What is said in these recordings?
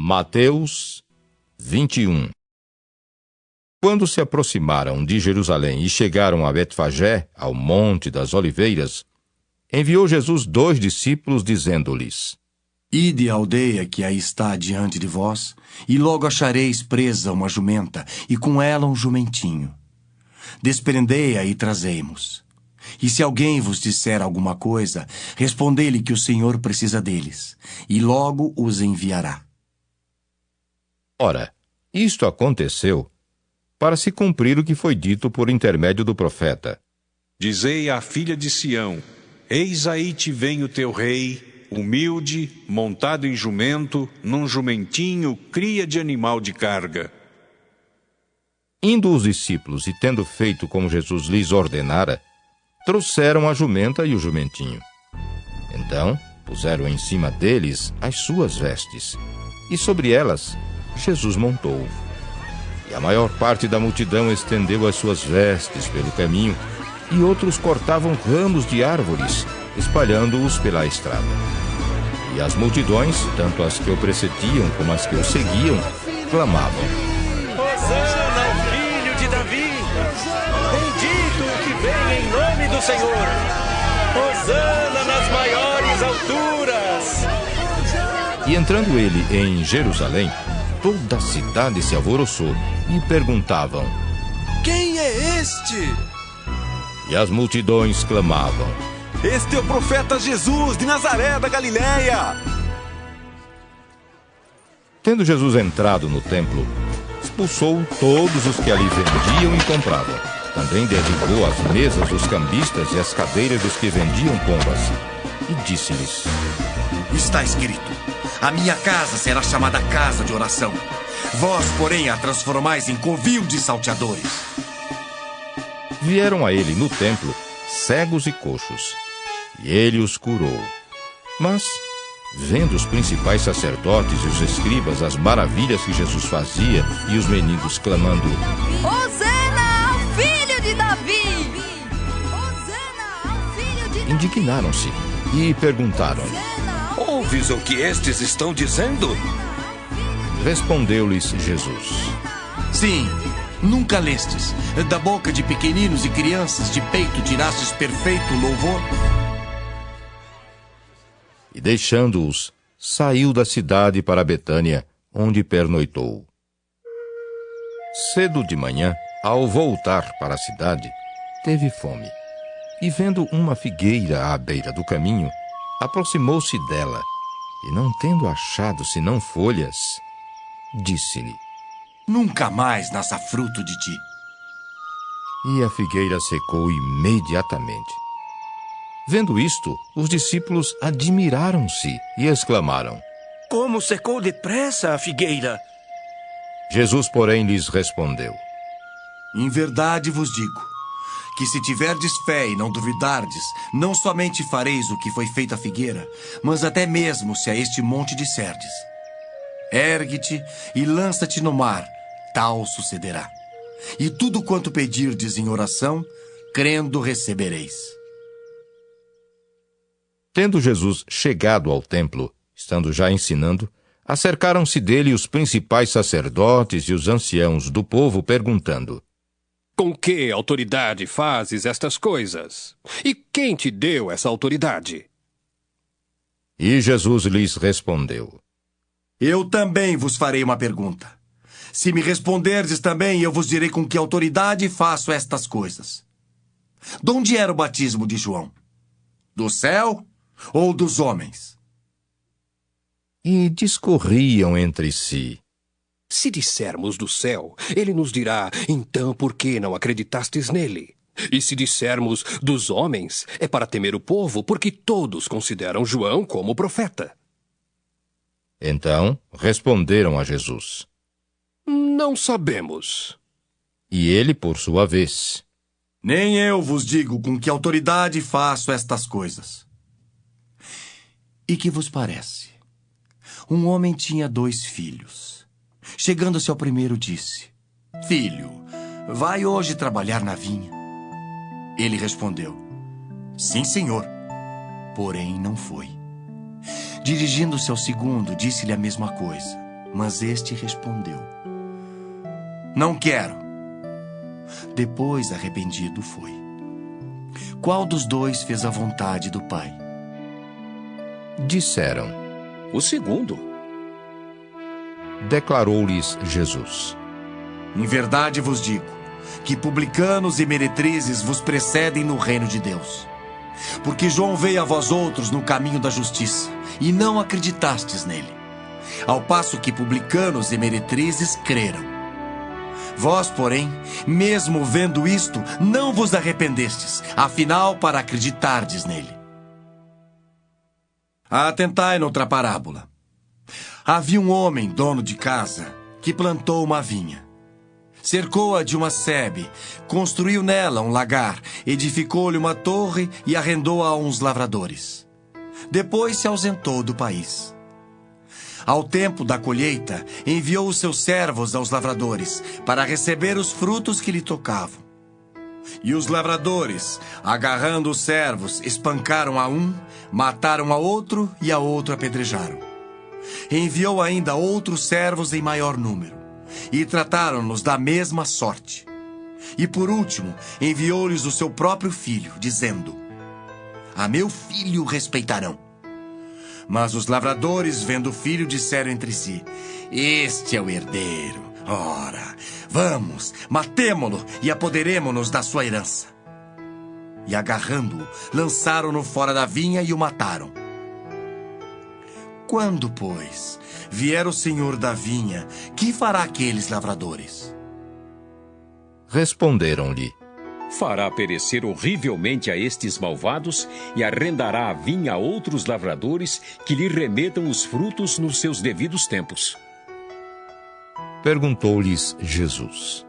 Mateus 21. Quando se aproximaram de Jerusalém e chegaram a Betfagé, ao Monte das Oliveiras, enviou Jesus 2 discípulos, dizendo-lhes: Ide à aldeia que aí está diante de vós, e logo achareis presa uma jumenta, e com ela um jumentinho. Desprendei-a e trazei-mos. E se alguém vos disser alguma coisa, respondei-lhe que o Senhor precisa deles, e logo os enviará. Ora, isto aconteceu para se cumprir o que foi dito por intermédio do profeta. Dizei à filha de Sião: Eis aí te vem o teu rei, humilde, montado em jumento, num jumentinho, cria de animal de carga. Indo os discípulos e tendo feito como Jesus lhes ordenara, trouxeram a jumenta e o jumentinho. Então puseram em cima deles as suas vestes, e sobre elas Jesus montou. E a maior parte da multidão estendeu as suas vestes pelo caminho, e outros cortavam ramos de árvores, espalhando-os pela estrada. E as multidões, tanto as que o precediam como as que o seguiam, clamavam: Hosana ao filho de Davi! Bendito o que vem em nome do Senhor! Hosana nas maiores alturas! E entrando ele em Jerusalém, toda a cidade se alvoroçou e perguntavam: Quem é este? E as multidões clamavam: Este é o profeta Jesus de Nazaré da Galileia! Tendo Jesus entrado no templo, expulsou todos os que ali vendiam e compravam. Também derribou as mesas dos cambistas e as cadeiras dos que vendiam pombas. E disse-lhes: Está escrito: a minha casa será chamada casa de oração. Vós, porém, a transformais em covil de salteadores. Vieram a ele no templo cegos e coxos, e ele os curou. Mas, vendo os principais sacerdotes e os escribas as maravilhas que Jesus fazia, e os meninos clamando: Hosana ao filho de Davi! Hosana ao filho de Davi! Indignaram-se e perguntaram: Ouves o que estes estão dizendo? Respondeu-lhes Jesus: Sim, nunca lestes: da boca de pequeninos e crianças de peito tirastes perfeito louvor? E deixando-os, saiu da cidade para Betânia, onde pernoitou. Cedo de manhã, ao voltar para a cidade, teve fome. E vendo uma figueira à beira do caminho, aproximou-se dela, e não tendo achado senão folhas, disse-lhe: Nunca mais nasça fruto de ti. E a figueira secou imediatamente. Vendo isto, os discípulos admiraram-se e exclamaram: Como secou depressa a figueira! Jesus, porém, lhes respondeu: Em verdade vos digo, que se tiverdes fé e não duvidardes, não somente fareis o que foi feito à figueira, mas até mesmo se a este monte disserdes: Ergue-te e lança-te no mar, tal sucederá. E tudo quanto pedirdes em oração, crendo recebereis. Tendo Jesus chegado ao templo, estando já ensinando, acercaram-se dele os principais sacerdotes e os anciãos do povo, perguntando: Com que autoridade fazes estas coisas? E quem te deu essa autoridade? E Jesus lhes respondeu: Eu também vos farei uma pergunta. Se me responderdes também, eu vos direi com que autoridade faço estas coisas. De onde era o batismo de João? Do céu ou dos homens? E discorriam entre si: Se dissermos do céu, ele nos dirá: Então por que não acreditastes nele? E se dissermos dos homens, é para temer o povo, porque todos consideram João como profeta. Então responderam a Jesus: Não sabemos. E ele, por sua vez: Nem eu vos digo com que autoridade faço estas coisas. E que vos parece? Um homem tinha 2 filhos. Chegando-se ao primeiro, disse: Filho, vai hoje trabalhar na vinha. Ele respondeu: Sim, senhor. Porém, não foi. Dirigindo-se ao segundo, disse-lhe a mesma coisa. Mas este respondeu: Não quero. Depois, arrependido, foi. Qual dos dois fez a vontade do Pai? Disseram. O segundo. Declarou-lhes Jesus: Em verdade vos digo que publicanos e meretrizes vos precedem no reino de Deus. Porque João veio a vós outros no caminho da justiça, e não acreditastes nele, ao passo que publicanos e meretrizes creram. Vós, porém, mesmo vendo isto, não vos arrependestes, afinal, para acreditardes nele. Atentai noutra parábola. Havia um homem, dono de casa, que plantou uma vinha. Cercou-a de uma sebe, construiu nela um lagar, edificou-lhe uma torre e arrendou-a a uns lavradores. Depois se ausentou do país. Ao tempo da colheita, enviou os seus servos aos lavradores para receber os frutos que lhe tocavam. E os lavradores, agarrando os servos, espancaram a um, mataram a outro e a outro apedrejaram. Enviou ainda outros servos em maior número, e trataram-nos da mesma sorte. E por último, enviou-lhes o seu próprio filho, dizendo: A meu filho respeitarão. Mas os lavradores, vendo o filho, disseram entre si: Este é o herdeiro. Ora, vamos, matemo-lo e apoderemo-nos da sua herança. E agarrando-o, lançaram-no fora da vinha e o mataram. Quando, pois, vier o senhor da vinha, que fará aqueles lavradores? Responderam-lhe: Fará perecer horrivelmente a estes malvados e arrendará a vinha a outros lavradores que lhe remetam os frutos nos seus devidos tempos. Perguntou-lhes Jesus: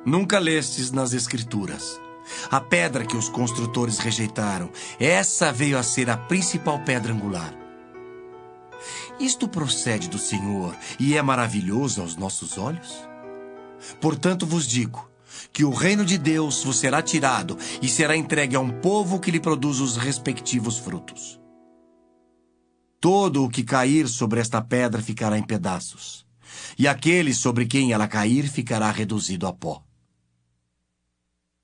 Nunca lestes nas Escrituras: a pedra que os construtores rejeitaram, essa veio a ser a principal pedra angular. Isto procede do Senhor e é maravilhoso aos nossos olhos? Portanto vos digo que o reino de Deus vos será tirado e será entregue a um povo que lhe produz os respectivos frutos. Todo o que cair sobre esta pedra ficará em pedaços, e aquele sobre quem ela cair ficará reduzido a pó.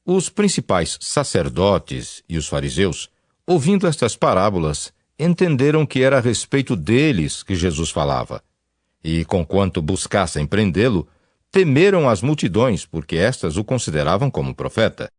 Os principais sacerdotes e os fariseus, ouvindo estas parábolas, entenderam que era a respeito deles que Jesus falava. E, conquanto buscassem prendê-lo, temeram as multidões, porque estas o consideravam como profeta.